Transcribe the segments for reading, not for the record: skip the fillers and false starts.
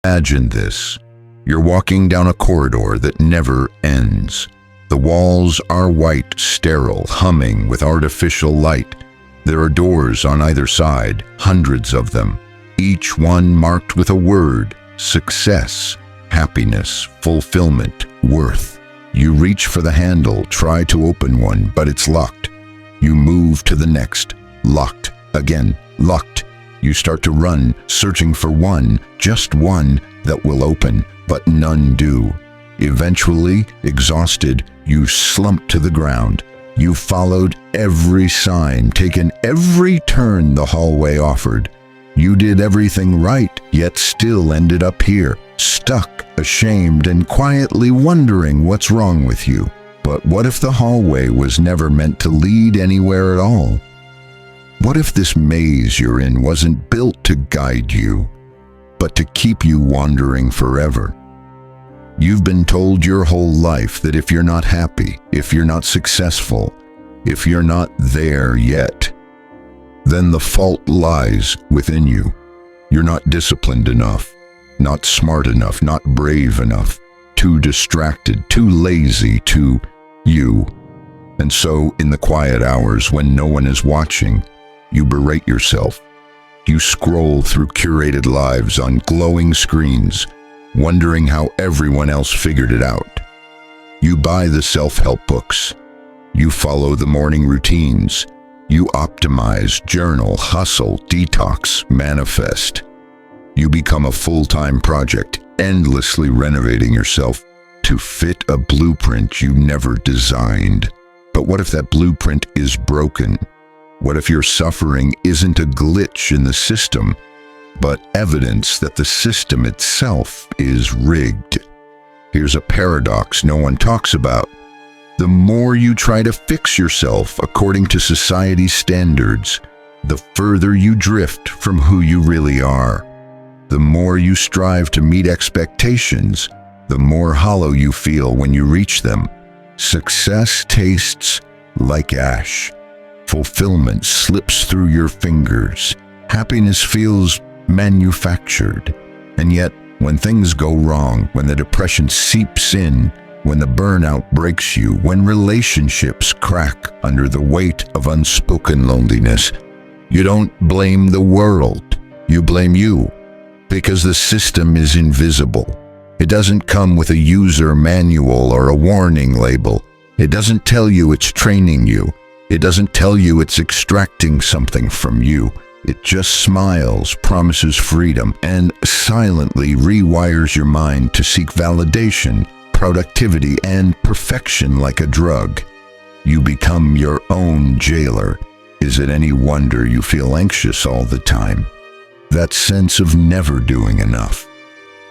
Imagine this. You're walking down a corridor that never ends. The walls are white, sterile, humming with artificial light. There are doors on either side, hundreds of them, each one marked with a word: success, happiness, fulfillment, worth. You reach for the handle, try to open one, but it's locked. You move to the next, locked, again, locked. You start to run, searching for one, just one, that will open, but none do. Eventually, exhausted, you slump to the ground. You followed every sign, taken every turn the hallway offered. You did everything right, yet still ended up here, stuck, ashamed, and quietly wondering what's wrong with you. But what if the hallway was never meant to lead anywhere at all? What if this maze you're in wasn't built to guide you, but to keep you wandering forever? You've been told your whole life that if you're not happy, if you're not successful, if you're not there yet, then the fault lies within you. You're not disciplined enough, not smart enough, not brave enough, too distracted, too lazy, too you. And so, in the quiet hours when no one is watching, you berate yourself. You scroll through curated lives on glowing screens, wondering how everyone else figured it out. You buy the self-help books. You follow the morning routines. You optimize, journal, hustle, detox, manifest. You become a full-time project, endlessly renovating yourself to fit a blueprint you never designed. But what if that blueprint is broken? What if your suffering isn't a glitch in the system, but evidence that the system itself is rigged? Here's a paradox no one talks about. The more you try to fix yourself according to society's standards, the further you drift from who you really are. The more you strive to meet expectations, the more hollow you feel when you reach them. Success tastes like ash. Fulfillment slips through your fingers. Happiness feels manufactured. And yet, when things go wrong, when the depression seeps in, when the burnout breaks you, when relationships crack under the weight of unspoken loneliness, you don't blame the world, you blame you. Because the system is invisible. It doesn't come with a user manual or a warning label. It doesn't tell you it's training you. It doesn't tell you it's extracting something from you. It just smiles, promises freedom, and silently rewires your mind to seek validation, productivity, and perfection like a drug. You become your own jailer. Is it any wonder you feel anxious all the time? That sense of never doing enough,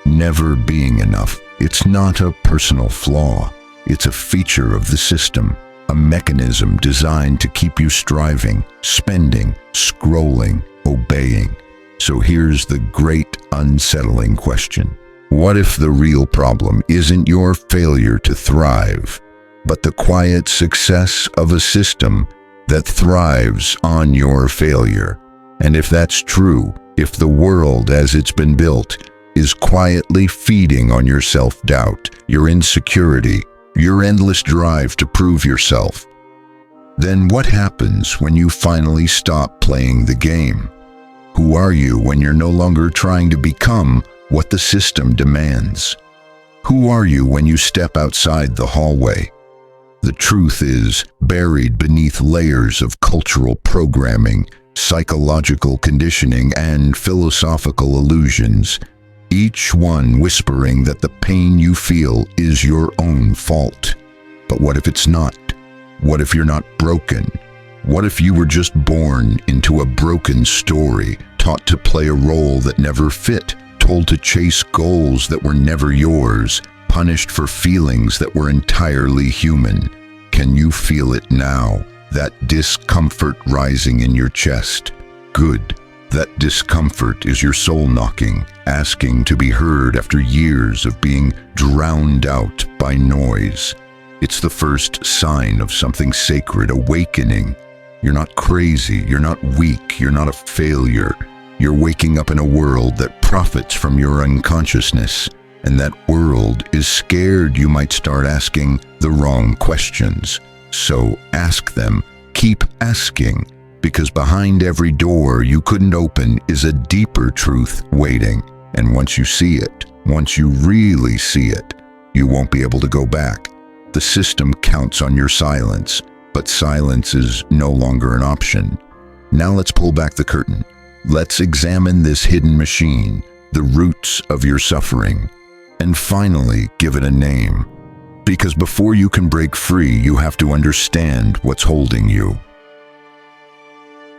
never being enough, it's not a personal flaw. It's a feature of the system. A mechanism designed to keep you striving, spending, scrolling, obeying. So here's the great unsettling question. What if the real problem isn't your failure to thrive, but the quiet success of a system that thrives on your failure? And if that's true, if the world as it's been built is quietly feeding on your self-doubt, your insecurity, your endless drive to prove yourself, then what happens when you finally stop playing the game? Who are you when you're no longer trying to become what the system demands? Who are you when you step outside the hallway? The truth is buried beneath layers of cultural programming, psychological conditioning, and philosophical illusions, each one whispering that the pain you feel is your own fault. But what if it's not? What if you're not broken? What if you were just born into a broken story, taught to play a role that never fit, told to chase goals that were never yours, punished for feelings that were entirely human? Can you feel it now? That discomfort rising in your chest? Good. That discomfort is your soul knocking, asking to be heard after years of being drowned out by noise. It's the first sign of something sacred awakening. You're not crazy, you're not weak, you're not a failure. You're waking up in a world that profits from your unconsciousness, and that world is scared you might start asking the wrong questions. So ask them, keep asking, because behind every door you couldn't open is a deeper truth waiting. And once you see it, once you really see it, you won't be able to go back. The system counts on your silence, but silence is no longer an option. Now let's pull back the curtain. Let's examine this hidden machine, the roots of your suffering, and finally give it a name. Because before you can break free, you have to understand what's holding you.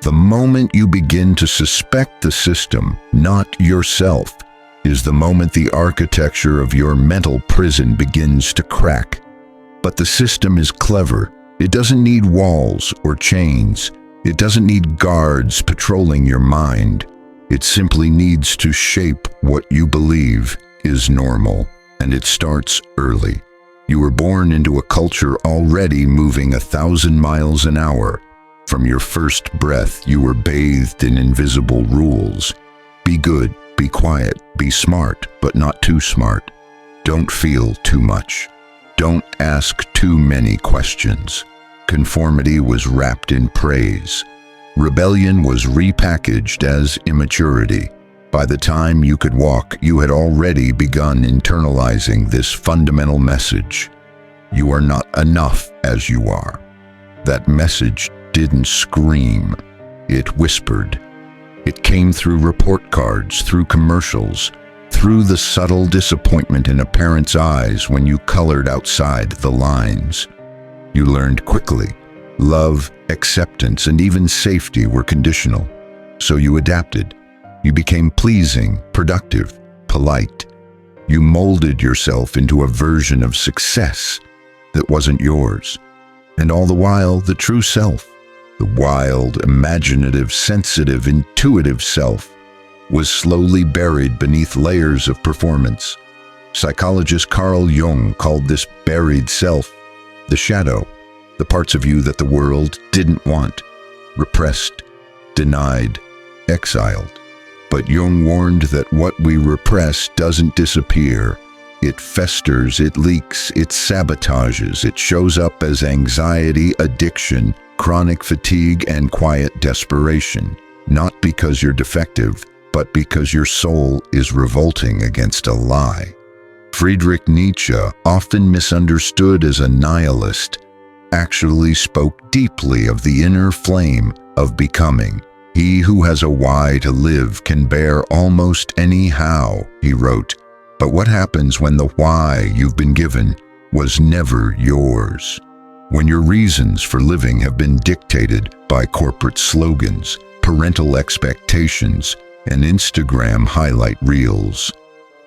The moment you begin to suspect the system, not yourself, is the moment the architecture of your mental prison begins to crack. But the system is clever. It doesn't need walls or chains. It doesn't need guards patrolling your mind. It simply needs to shape what you believe is normal, and it starts early. You were born into a culture already moving 1,000 miles an hour. From your first breath, you were bathed in invisible rules. Be good, be quiet, be smart, but not too smart. Don't feel too much. Don't ask too many questions. Conformity was wrapped in praise. Rebellion was repackaged as immaturity. By the time you could walk, you had already begun internalizing this fundamental message. You are not enough as you are. That message didn't scream. It whispered. It came through report cards, through commercials, through the subtle disappointment in a parent's eyes when you colored outside the lines. You learned quickly. Love, acceptance, and even safety were conditional. So you adapted. You became pleasing, productive, polite. You molded yourself into a version of success that wasn't yours. And all the while, the true self, the wild, imaginative, sensitive, intuitive self, was slowly buried beneath layers of performance. Psychologist Carl Jung called this buried self the shadow, the parts of you that the world didn't want, repressed, denied, exiled. But Jung warned that what we repress doesn't disappear. It festers, it leaks, it sabotages, it shows up as anxiety, addiction, chronic fatigue, and quiet desperation. Not because you're defective, but because your soul is revolting against a lie. Friedrich Nietzsche, often misunderstood as a nihilist, actually spoke deeply of the inner flame of becoming. He who has a why to live can bear almost any how, he wrote. But what happens when the why you've been given was never yours? When your reasons for living have been dictated by corporate slogans, parental expectations, and Instagram highlight reels,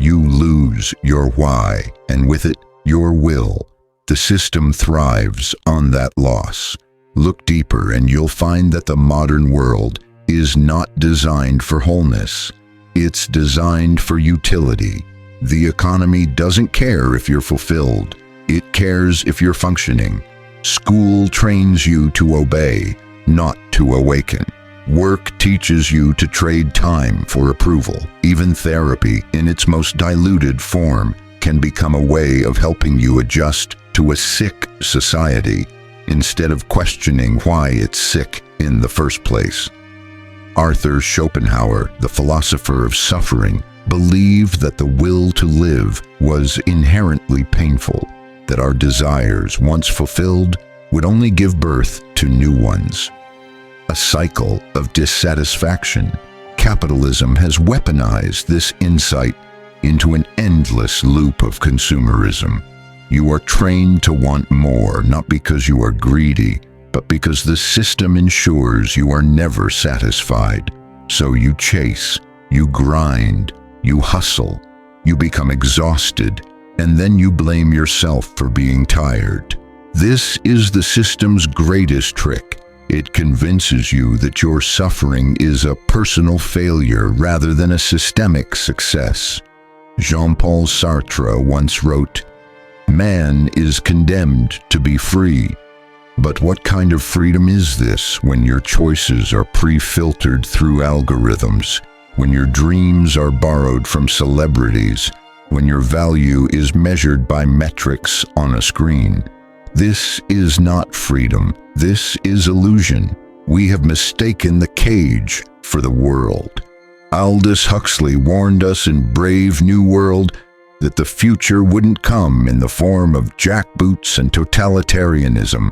you lose your why, and with it, your will. The system thrives on that loss. Look deeper and you'll find that the modern world is not designed for wholeness. It's designed for utility. The economy doesn't care if you're fulfilled. It cares if you're functioning. School trains you to obey, not to awaken. Work teaches you to trade time for approval. Even therapy, in its most diluted form, can become a way of helping you adjust to a sick society instead of questioning why it's sick in the first place. Arthur Schopenhauer, the philosopher of suffering, believed that the will to live was inherently painful, that our desires, once fulfilled, would only give birth to new ones. A cycle of dissatisfaction. Capitalism has weaponized this insight into an endless loop of consumerism. You are trained to want more, not because you are greedy, but because the system ensures you are never satisfied. So you chase, you grind, you hustle, you become exhausted, and then you blame yourself for being tired. This is the system's greatest trick. It convinces you that your suffering is a personal failure rather than a systemic success. Jean-Paul Sartre once wrote, "Man is condemned to be free. But what kind of freedom is this when your choices are pre-filtered through algorithms, when your dreams are borrowed from celebrities, when your value is measured by metrics on a screen. This is not freedom. This is illusion. We have mistaken the cage for the world. Aldous Huxley warned us in Brave New World that the future wouldn't come in the form of jackboots and totalitarianism,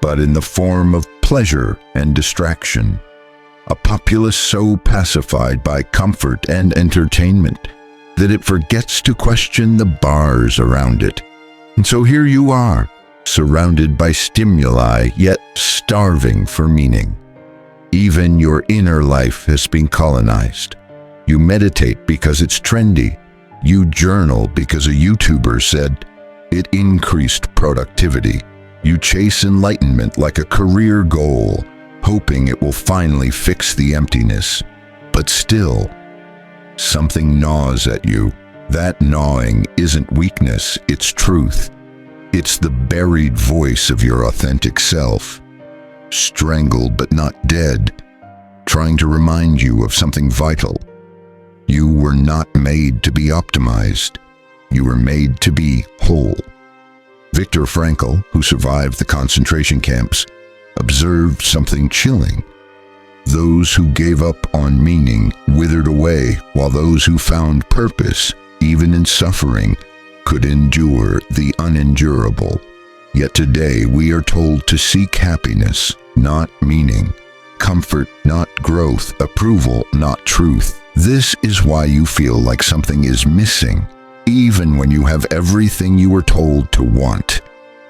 but in the form of pleasure and distraction. A populace so pacified by comfort and entertainment that it forgets to question the bars around it. And so here you are, surrounded by stimuli, yet starving for meaning. Even your inner life has been colonized. You meditate because it's trendy. You journal because a YouTuber said it increased productivity. You chase enlightenment like a career goal, hoping it will finally fix the emptiness. But still, something gnaws at you. That gnawing isn't weakness, it's truth. It's the buried voice of your authentic self, strangled but not dead, trying to remind you of something vital. You were not made to be optimized. You were made to be whole. Viktor Frankl, who survived the concentration camps, observed something chilling. Those who gave up on meaning withered away, while those who found purpose, even in suffering, could endure the unendurable. Yet today we are told to seek happiness, not meaning, comfort, not growth, approval, not truth. This is why you feel like something is missing, even when you have everything you were told to want,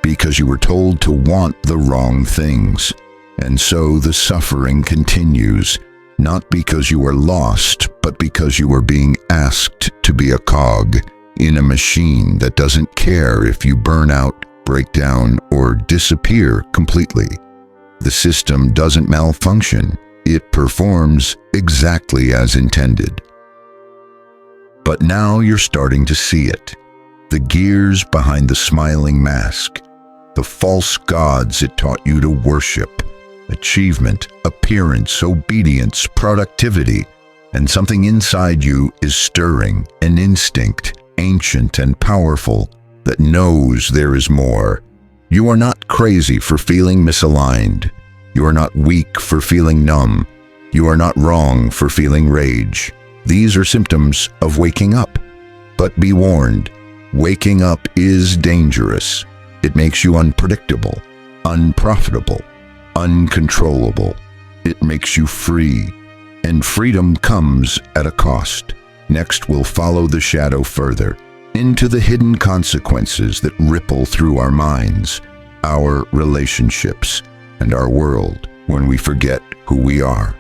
because you were told to want the wrong things. And so the suffering continues, not because you are lost, but because you are being asked to be a cog in a machine that doesn't care if you burn out, break down, or disappear completely. The system doesn't malfunction. It performs exactly as intended. But now you're starting to see it. The gears behind the smiling mask, the false gods it taught you to worship. Achievement, appearance, obedience, productivity, and something inside you is stirring, an instinct, ancient and powerful, that knows there is more. You are not crazy for feeling misaligned. You are not weak for feeling numb. You are not wrong for feeling rage. These are symptoms of waking up. But be warned, waking up is dangerous. It makes you unpredictable, unprofitable, uncontrollable. It makes you free, and freedom comes at a cost. Next, we'll follow the shadow further, into the hidden consequences that ripple through our minds, our relationships, and our world when we forget who we are.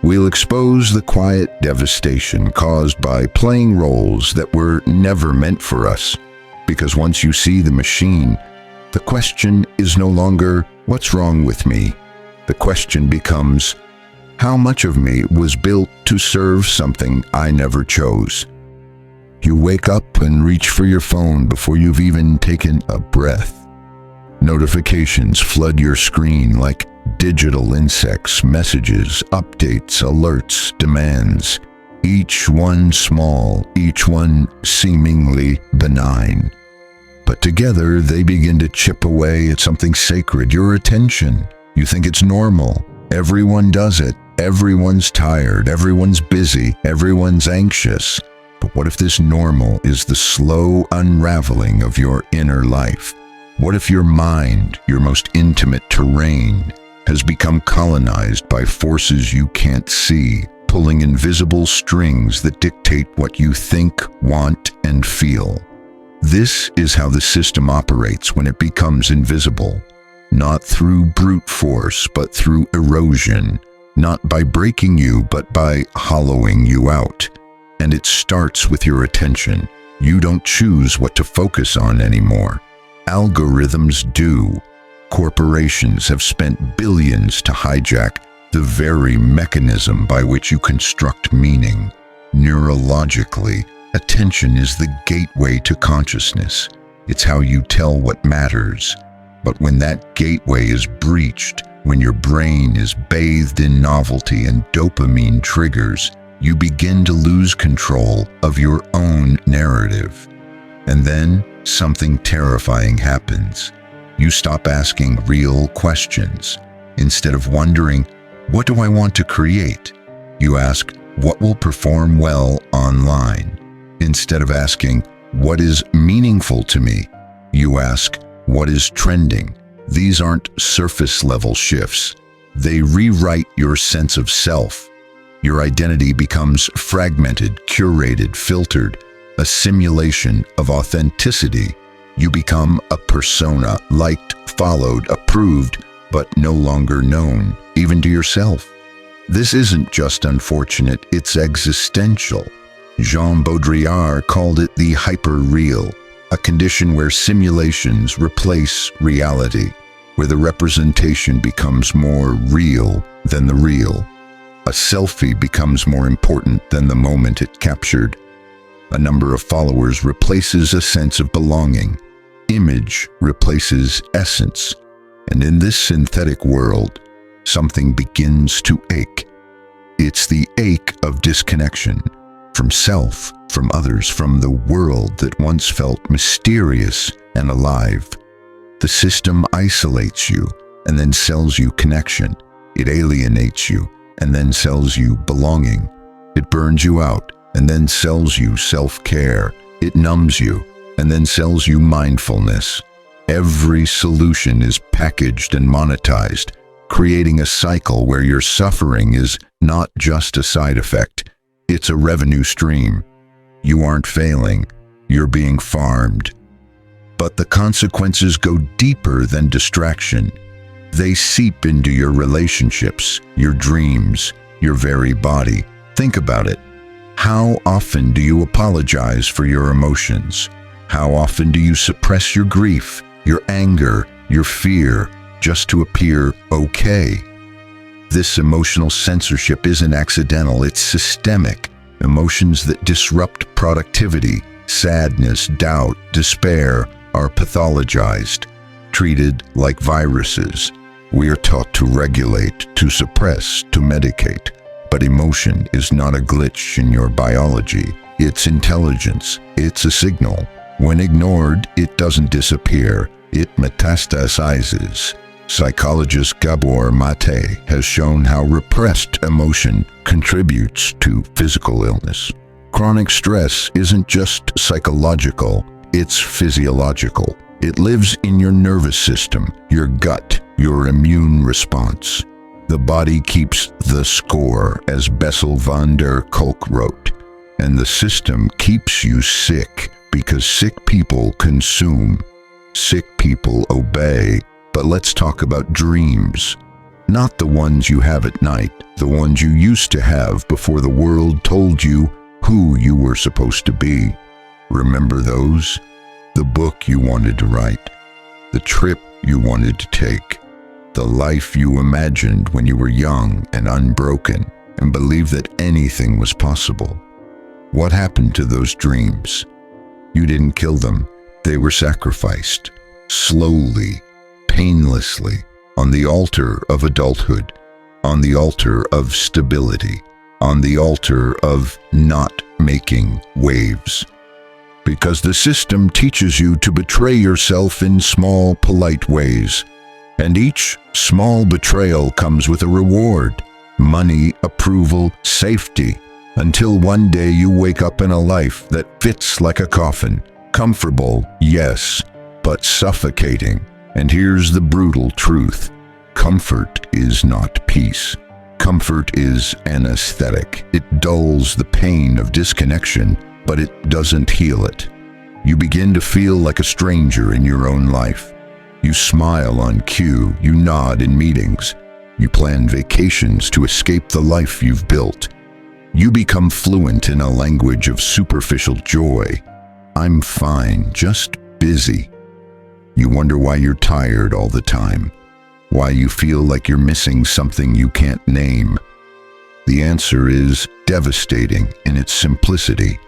We'll expose the quiet devastation caused by playing roles that were never meant for us. Because once you see the machine, the question is no longer, what's wrong with me? The question becomes, how much of me was built to serve something I never chose? You wake up and reach for your phone before you've even taken a breath. Notifications flood your screen like digital insects, messages, updates, alerts, demands. Each one small, each one seemingly benign. But together they begin to chip away at something sacred, your attention. You think it's normal. Everyone does it. Everyone's tired. Everyone's busy. Everyone's anxious. But what if this normal is the slow unraveling of your inner life? What if your mind, your most intimate terrain, has become colonized by forces you can't see, pulling invisible strings that dictate what you think, want, and feel? This is how the system operates when it becomes invisible. Not through brute force, but through erosion. Not by breaking you, but by hollowing you out. And it starts with your attention. You don't choose what to focus on anymore. Algorithms do. Corporations have spent billions to hijack the very mechanism by which you construct meaning. Neurologically, attention is the gateway to consciousness. It's how you tell what matters. But when that gateway is breached, when your brain is bathed in novelty and dopamine triggers, you begin to lose control of your own narrative. And then something terrifying happens. You stop asking real questions. Instead of wondering, what do I want to create? You ask, what will perform well online? Instead of asking, what is meaningful to me? You ask, what is trending? These aren't surface-level shifts. They rewrite your sense of self. Your identity becomes fragmented, curated, filtered, a simulation of authenticity. You become a persona, liked, followed, approved, but no longer known, even to yourself. This isn't just unfortunate, it's existential. Jean Baudrillard called it the hyper-real, a condition where simulations replace reality, where the representation becomes more real than the real. A selfie becomes more important than the moment it captured. A number of followers replaces a sense of belonging. Image replaces essence. And in this synthetic world, something begins to ache. It's the ache of disconnection from self, from others, from the world that once felt mysterious and alive. The system isolates you and then sells you connection. It alienates you and then sells you belonging. It burns you out and then sells you self-care. It numbs you and then sells you mindfulness. Every solution is packaged and monetized, creating a cycle where your suffering is not just a side effect, it's a revenue stream. You aren't failing, you're being farmed. But the consequences go deeper than distraction. They seep into your relationships, your dreams, your very body. Think about it. How often do you apologize for your emotions? How often do you suppress your grief, your anger, your fear, just to appear okay? This emotional censorship isn't accidental, it's systemic. Emotions that disrupt productivity, sadness, doubt, despair, are pathologized, treated like viruses. We are taught to regulate, to suppress, to medicate. But emotion is not a glitch in your biology. It's intelligence. It's a signal. When ignored, it doesn't disappear. It metastasizes. Psychologist Gabor Mate has shown how repressed emotion contributes to physical illness. Chronic stress isn't just psychological, it's physiological. It lives in your nervous system, your gut, your immune response. The body keeps the score, as Bessel van der Kolk wrote, and the system keeps you sick because sick people consume. Sick people obey. But let's talk about dreams. Not the ones you have at night, the ones you used to have before the world told you who you were supposed to be. Remember those? The book you wanted to write, the trip you wanted to take, the life you imagined when you were young and unbroken and believed that anything was possible. What happened to those dreams? You didn't kill them. They were sacrificed, slowly, painlessly, on the altar of adulthood, on the altar of stability, on the altar of not making waves. Because the system teaches you to betray yourself in small, polite ways. And each small betrayal comes with a reward: money, approval, safety, until one day you wake up in a life that fits like a coffin. Comfortable, yes, but suffocating. And here's the brutal truth. Comfort is not peace. Comfort is anesthetic. It dulls the pain of disconnection, but it doesn't heal it. You begin to feel like a stranger in your own life. You smile on cue, you nod in meetings, you plan vacations to escape the life you've built. You become fluent in a language of superficial joy. I'm fine, just busy. You wonder why you're tired all the time, why you feel like you're missing something you can't name. The answer is devastating in its simplicity.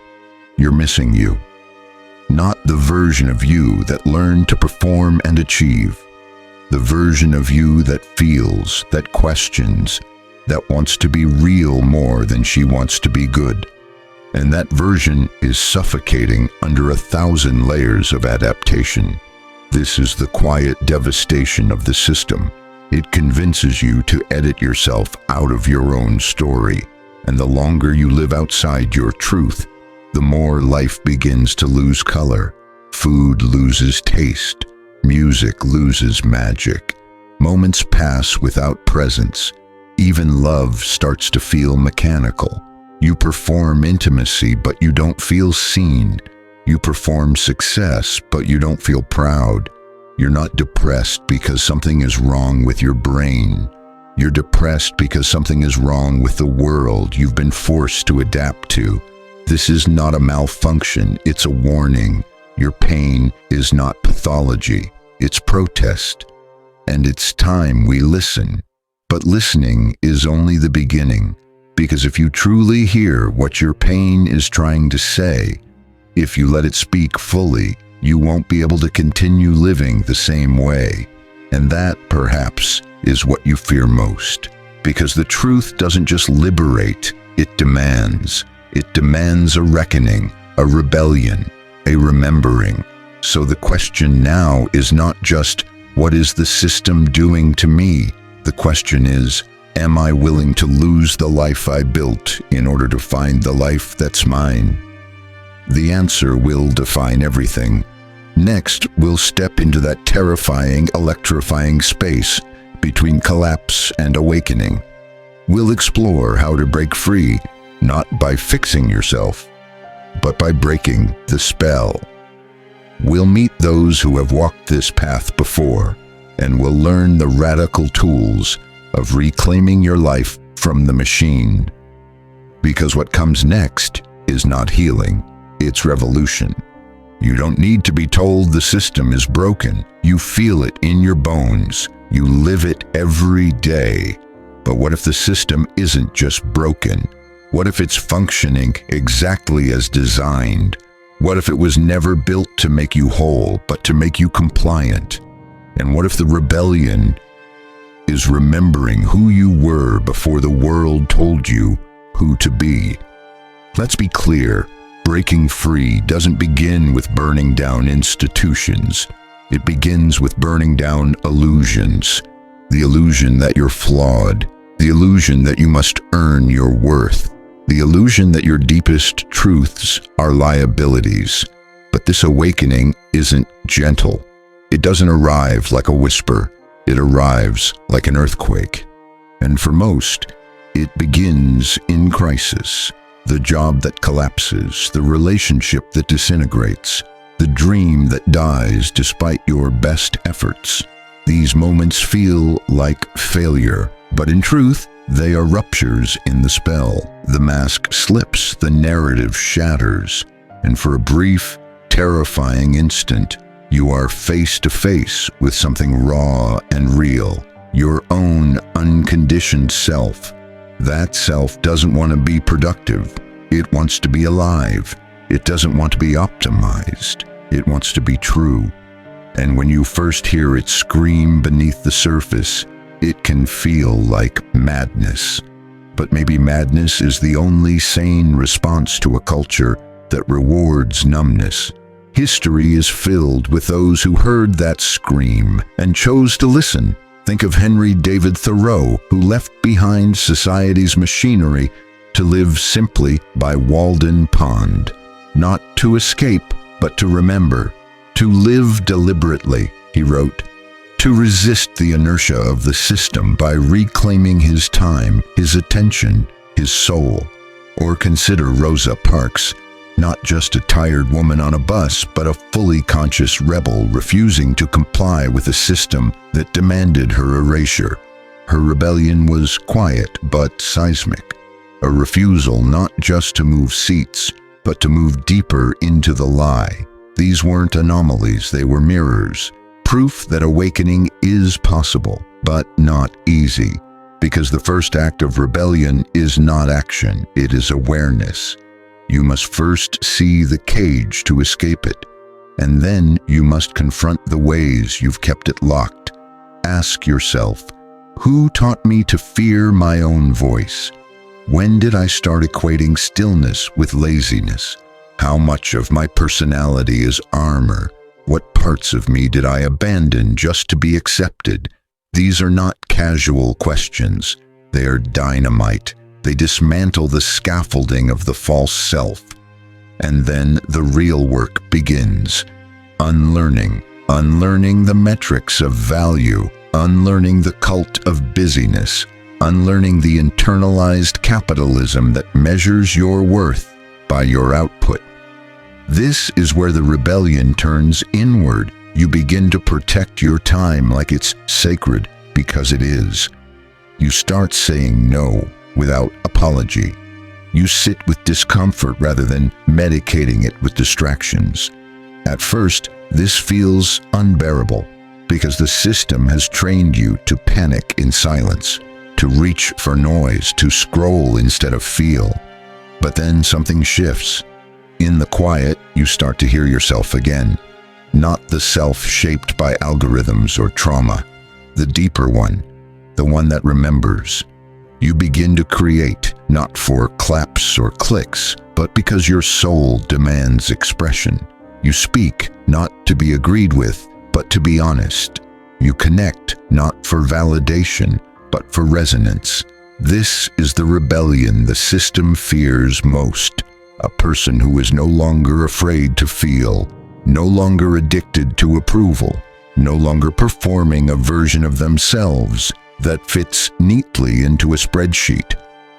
You're missing you. Not the version of you that learned to perform and achieve. The version of you that feels, that questions, that wants to be real more than she wants to be good. And that version is suffocating under 1,000 layers of adaptation. This is the quiet devastation of the system. It convinces you to edit yourself out of your own story. And the longer you live outside your truth, the more life begins to lose color. Food loses taste. Music loses magic. Moments pass without presence. Even love starts to feel mechanical. You perform intimacy, but you don't feel seen. You perform success, but you don't feel proud. You're not depressed because something is wrong with your brain. You're depressed because something is wrong with the world you've been forced to adapt to. This is not a malfunction, it's a warning. Your pain is not pathology, it's protest. And it's time we listen. But listening is only the beginning. Because if you truly hear what your pain is trying to say, if you let it speak fully, you won't be able to continue living the same way. And that, perhaps, is what you fear most. Because the truth doesn't just liberate, it demands. It demands a reckoning, a rebellion, a remembering. So the question now is not just, what is the system doing to me? The question is, am I willing to lose the life I built in order to find the life that's mine? The answer will define everything. Next, we'll step into that terrifying, electrifying space between collapse and awakening. We'll explore how to break free, not by fixing yourself, but by breaking the spell. We'll meet those who have walked this path before, and we'll learn the radical tools of reclaiming your life from the machine. Because what comes next is not healing, it's revolution. You don't need to be told the system is broken. You feel it in your bones. You live it every day. But what if the system isn't just broken? What if it's functioning exactly as designed? What if it was never built to make you whole, but to make you compliant? And what if the rebellion is remembering who you were before the world told you who to be? Let's be clear, breaking free doesn't begin with burning down institutions. It begins with burning down illusions. The illusion that you're flawed, the illusion that you must earn your worth, the illusion that your deepest truths are liabilities. But this awakening isn't gentle. It doesn't arrive like a whisper. It arrives like an earthquake. And for most, it begins in crisis. The job that collapses, the relationship that disintegrates, the dream that dies despite your best efforts. These moments feel like failure, but in truth, they are ruptures in the spell. The mask slips, the narrative shatters, and for a brief, terrifying instant, you are face to face with something raw and real, your own unconditioned self. That self doesn't want to be productive. It wants to be alive. It doesn't want to be optimized. It wants to be true. And when you first hear it scream beneath the surface, it can feel like madness. But maybe madness is the only sane response to a culture that rewards numbness. History is filled with those who heard that scream and chose to listen. Think of Henry David Thoreau, who left behind society's machinery to live simply by Walden Pond. Not to escape, but to remember. To live deliberately, he wrote. To resist the inertia of the system by reclaiming his time, his attention, his soul. Or consider Rosa Parks, not just a tired woman on a bus, but a fully conscious rebel refusing to comply with a system that demanded her erasure. Her rebellion was quiet but seismic, a refusal not just to move seats, but to move deeper into the lie. These weren't anomalies, they were mirrors, proof that awakening is possible, but not easy, because the first act of rebellion is not action, it is awareness. You must first see the cage to escape it, and then you must confront the ways you've kept it locked. Ask yourself, Who taught me to fear my own voice? When did I start equating stillness with laziness? How much of my personality is armor? What parts of me did I abandon just to be accepted? These are not casual questions. They are dynamite. They dismantle the scaffolding of the false self. And then the real work begins. Unlearning the metrics of value, unlearning the cult of busyness, unlearning the internalized capitalism that measures your worth by your output. This is where the rebellion turns inward. You begin to protect your time like it's sacred, because it is. You start saying no without apology. You sit with discomfort rather than medicating it with distractions. At first, this feels unbearable because the system has trained you to panic in silence, to reach for noise, to scroll instead of feel. But then something shifts. In the quiet, you start to hear yourself again. Not the self shaped by algorithms or trauma. The deeper one, the one that remembers. You begin to create, not for claps or clicks, but because your soul demands expression. You speak, not to be agreed with, but to be honest. You connect, not for validation, but for resonance. This is the rebellion the system fears most. A person who is no longer afraid to feel, no longer addicted to approval, no longer performing a version of themselves that fits neatly into a spreadsheet.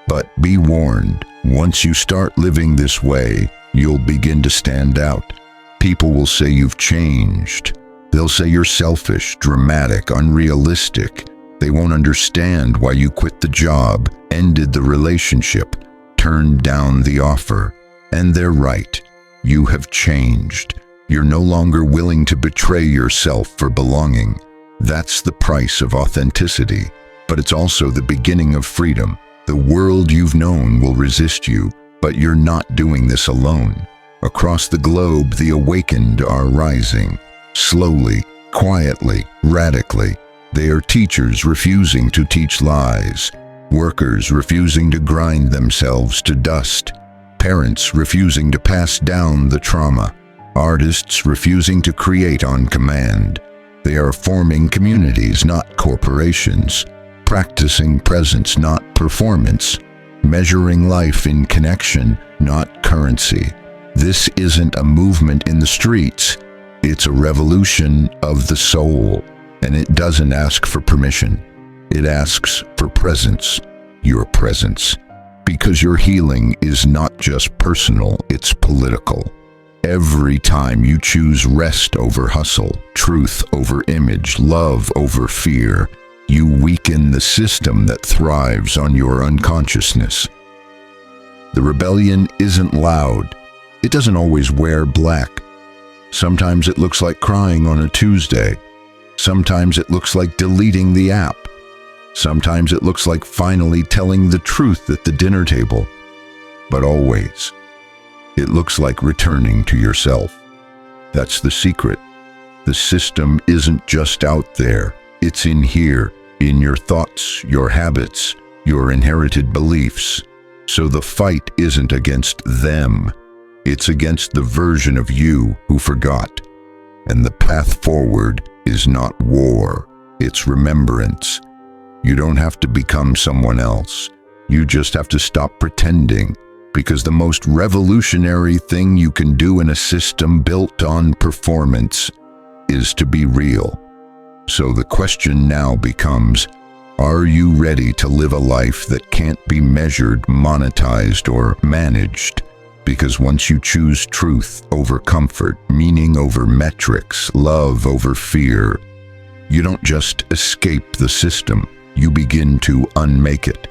But be warned, once you start living this way, you'll begin to stand out. People will say you've changed. They'll say you're selfish, dramatic, unrealistic. They won't understand why you quit the job, ended the relationship, turned down the offer. And they're right. You have changed. You're no longer willing to betray yourself for belonging. That's the price of authenticity. But it's also the beginning of freedom. The world you've known will resist you, but you're not doing this alone. Across the globe, the awakened are rising. Slowly, quietly, radically. They are teachers refusing to teach lies, workers refusing to grind themselves to dust, parents refusing to pass down the trauma, artists refusing to create on command. They are forming communities, not corporations, practicing presence, not performance, measuring life in connection, not currency. This isn't a movement in the streets. It's a revolution of the soul, and it doesn't ask for permission. It asks for presence, your presence, because your healing is not just personal, it's political. Every time you choose rest over hustle, truth over image, love over fear, you weaken the system that thrives on your unconsciousness. The rebellion isn't loud. It doesn't always wear black. Sometimes it looks like crying on a Tuesday. Sometimes it looks like deleting the app. Sometimes it looks like finally telling the truth at the dinner table. But always, it looks like returning to yourself. That's the secret. The system isn't just out there. It's in here, in your thoughts, your habits, your inherited beliefs. So the fight isn't against them. It's against the version of you who forgot. And the path forward is not war, it's remembrance. You don't have to become someone else. You just have to stop pretending, because the most revolutionary thing you can do in a system built on performance is to be real. So the question now becomes, are you ready to live a life that can't be measured, monetized, or managed? Because once you choose truth over comfort, meaning over metrics, love over fear, you don't just escape the system, you begin to unmake it.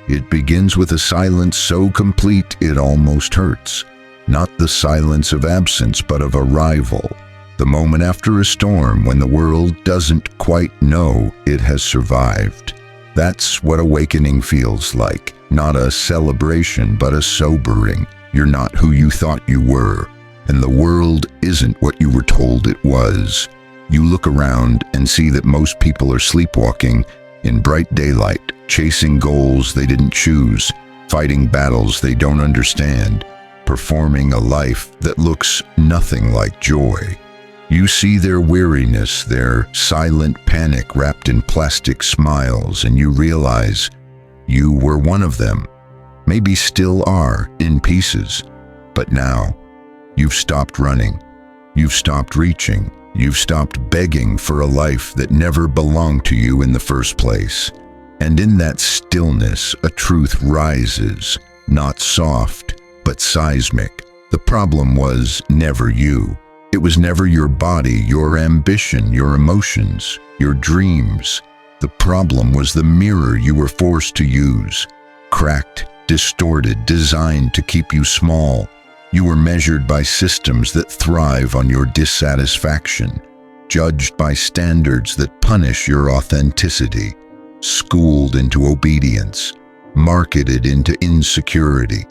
It begins with a silence so complete it almost hurts. Not the silence of absence, but of arrival. The moment after a storm when the world doesn't quite know it has survived. That's what awakening feels like. Not a celebration, but a sobering. You're not who you thought you were, and the world isn't what you were told it was. You look around and see that most people are sleepwalking in bright daylight, chasing goals they didn't choose, fighting battles they don't understand, performing a life that looks nothing like joy. You see their weariness, their silent panic wrapped in plastic smiles, and you realize you were one of them. Maybe still are, in pieces. But now, you've stopped running. You've stopped reaching. You've stopped begging for a life that never belonged to you in the first place. And in that stillness, a truth rises, not soft, but seismic. The problem was never you. It was never your body, your ambition, your emotions, your dreams. The problem was the mirror you were forced to use. Cracked, distorted, designed to keep you small. You were measured by systems that thrive on your dissatisfaction, judged by standards that punish your authenticity, schooled into obedience, marketed into insecurity,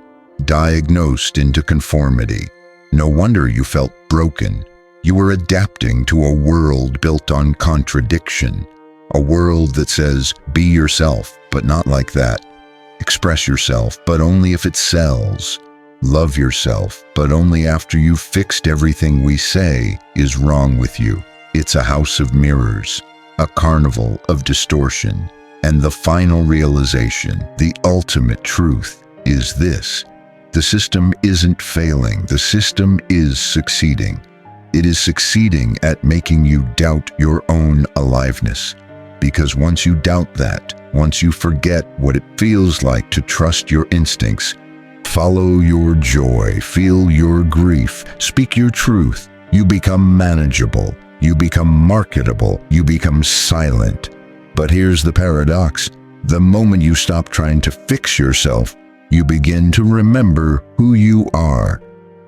diagnosed into conformity. No wonder you felt broken. You were adapting to a world built on contradiction, a world that says, be yourself, but not like that. Express yourself, but only if it sells. Love yourself, but only after you've fixed everything we say is wrong with you. It's a house of mirrors, a carnival of distortion. And the final realization, the ultimate truth, is this. The system isn't failing. The system is succeeding. It is succeeding at making you doubt your own aliveness. Because once you doubt that, once you forget what it feels like to trust your instincts, follow your joy, feel your grief, speak your truth, you become manageable, you become marketable, you become silent. But here's the paradox. The moment you stop trying to fix yourself, you begin to remember who you are.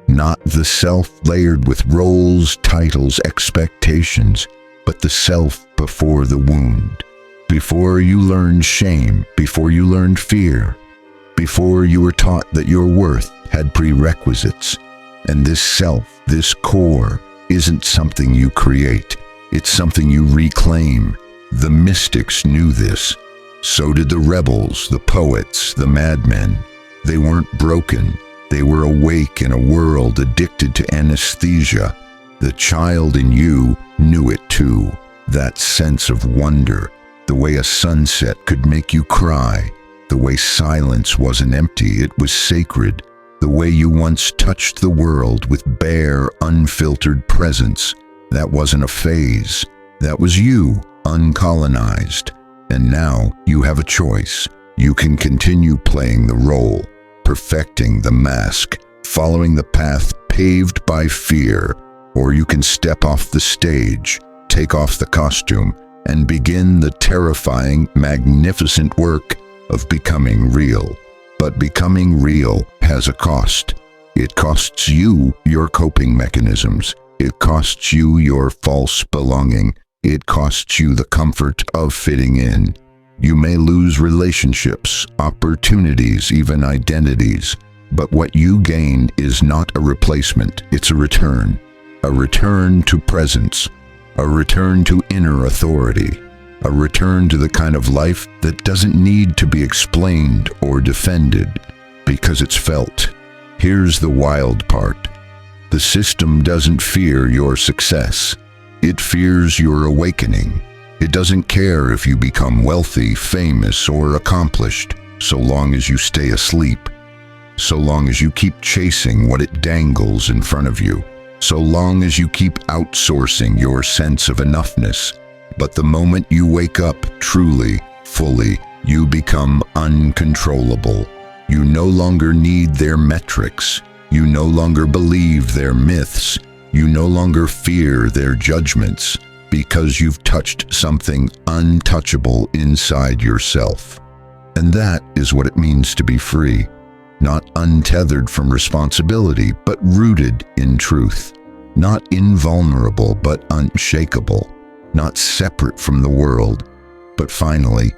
Not the self layered with roles, titles, expectations, but the self before the wound. Before you learned shame, before you learned fear, before you were taught that your worth had prerequisites. And this self, this core, isn't something you create. It's something you reclaim. The mystics knew this. So did the rebels, the poets, the madmen. They weren't broken. They were awake in a world addicted to anesthesia. The child in you knew it too. That sense of wonder, the way a sunset could make you cry, the way silence wasn't empty, it was sacred, the way you once touched the world with bare, unfiltered presence. That wasn't a phase. That was you, uncolonized. And now you have a choice. You can continue playing the role, perfecting the mask, following the path paved by fear, or you can step off the stage, take off the costume, and begin the terrifying, magnificent work of becoming real. But becoming real has a cost. It costs you your coping mechanisms. It costs you your false belonging. It costs you the comfort of fitting in. You may lose relationships, opportunities, even identities. But what you gain is not a replacement, it's a return. A return to presence. A return to inner authority. A return to the kind of life that doesn't need to be explained or defended, because it's felt. Here's the wild part. The system doesn't fear your success. It fears your awakening. It doesn't care if you become wealthy, famous, or accomplished, so long as you stay asleep. So long as you keep chasing what it dangles in front of you. So long as you keep outsourcing your sense of enoughness. But the moment you wake up truly, fully, you become uncontrollable. You no longer need their metrics. You no longer believe their myths. You no longer fear their judgments, because you've touched something untouchable inside yourself. And that is what it means to be free. Not untethered from responsibility, but rooted in truth. Not invulnerable, but unshakable. Not separate from the world, but finally,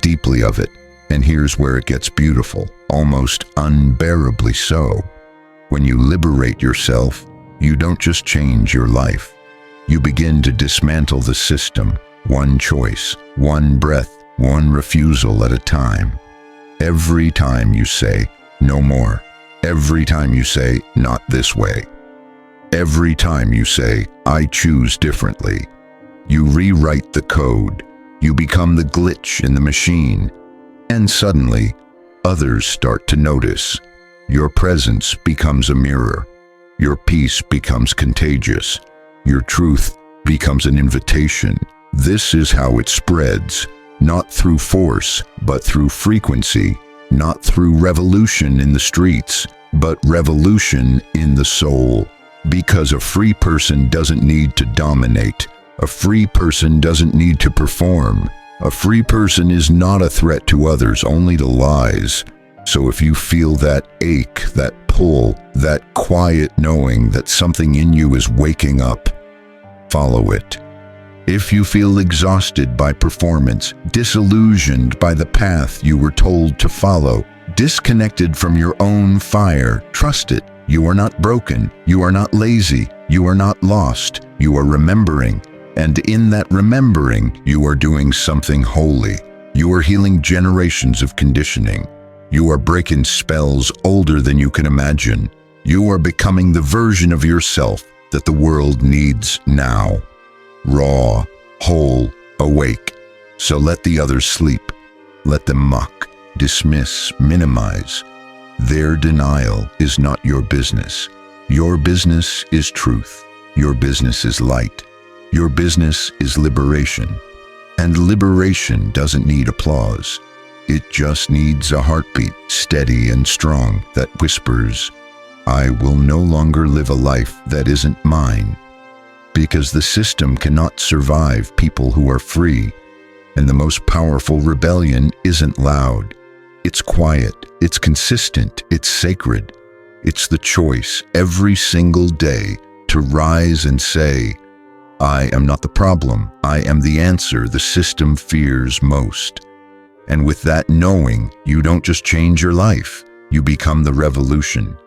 deeply of it. And here's where it gets beautiful, almost unbearably so. When you liberate yourself, you don't just change your life. You begin to dismantle the system, one choice, one breath, one refusal at a time. Every time you say, no more. Every time you say, not this way. Every time you say, I choose differently. You rewrite the code. You become the glitch in the machine. And suddenly, others start to notice. Your presence becomes a mirror. Your peace becomes contagious. Your truth becomes an invitation. This is how it spreads, not through force, but through frequency, not through revolution in the streets, but revolution in the soul. Because a free person doesn't need to dominate. A free person doesn't need to perform. A free person is not a threat to others, only to lies. So if you feel that ache, that pull, that quiet knowing that something in you is waking up, follow it. If you feel exhausted by performance, disillusioned by the path you were told to follow, disconnected from your own fire, trust it. You are not broken. You are not lazy. You are not lost. You are remembering. And in that remembering, you are doing something holy. You are healing generations of conditioning. You are breaking spells older than you can imagine. You are becoming the version of yourself that the world needs now. Raw, whole, awake. So let the others sleep. Let them mock, dismiss, minimize. Their denial is not your business. Your business is truth. Your business is light. Your business is liberation. And liberation doesn't need applause. It just needs a heartbeat, steady and strong, that whispers, I will no longer live a life that isn't mine. Because the system cannot survive people who are free. And the most powerful rebellion isn't loud. It's quiet, it's consistent, it's sacred. It's the choice every single day to rise and say, I am not the problem, I am the answer the system fears most. And with that knowing, you don't just change your life, you become the revolution.